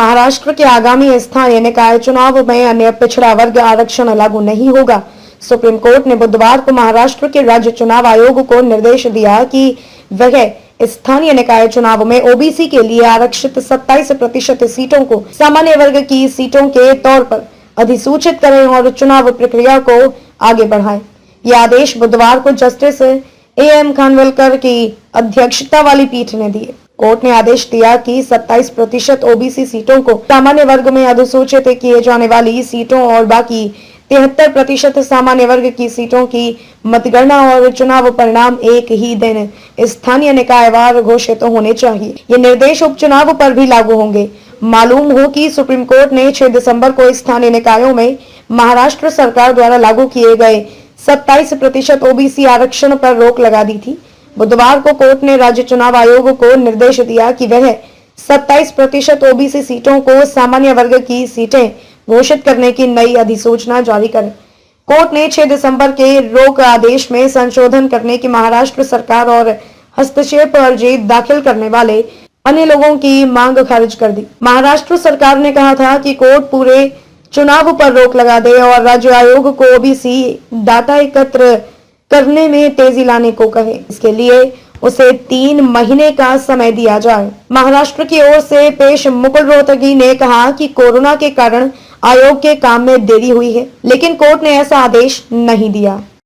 महाराष्ट्र के आगामी स्थानीय निकाय चुनाव में अन्य पिछड़ा वर्ग आरक्षण लागू नहीं होगा। सुप्रीम कोर्ट ने बुधवार को महाराष्ट्र के राज्य चुनाव आयोग को निर्देश दिया कि वह स्थानीय निकाय चुनाव में ओबीसी के लिए आरक्षित 27% सीटों को सामान्य वर्ग की सीटों के तौर पर अधिसूचित करें और चुनाव प्रक्रिया को आगे बढ़ाएं। यह आदेश बुधवार को जस्टिस एएम खानविलकर की अध्यक्षता वाली पीठ ने दिए। कोर्ट ने आदेश दिया कि 27% ओबीसी सीटों को सामान्य वर्ग में अधिसूचित किए जाने वाली सीटों और बाकी 73% सामान्य वर्ग की सीटों की मतगणना और चुनाव परिणाम एक ही दिन स्थानीय निकायवार घोषित होने चाहिए। ये निर्देश उपचुनाव पर भी लागू होंगे। मालूम हो कि सुप्रीम कोर्ट ने 6 दिसंबर को स्थानीय निकायों में महाराष्ट्र सरकार द्वारा लागू किए गए 27% ओबीसी आरक्षण पर रोक लगा दी थी। बुधवार को कोर्ट ने राज्य चुनाव आयोग को निर्देश दिया कि वह 27% ओबीसी सीटों को सामान्य वर्ग की सीटें घोषित करने की नई अधिसूचना जारी करे। कोर्ट ने 6 दिसंबर के रोक आदेश में संशोधन करने की महाराष्ट्र सरकार और हस्तक्षेप अर्जी दाखिल करने वाले अन्य लोगों की मांग खारिज कर दी। महाराष्ट्र सरकार ने कहा था कि कोर्ट पूरे चुनाव पर रोक लगा दे और राज्य आयोग को ओबीसी डाटा एकत्र करने में तेजी लाने को कहे। इसके लिए उसे 3 महीने का समय दिया जाए। महाराष्ट्र की ओर से पेश मुकुल रोहतगी ने कहा कि कोरोना के कारण आयोग के काम में देरी हुई है, लेकिन कोर्ट ने ऐसा आदेश नहीं दिया।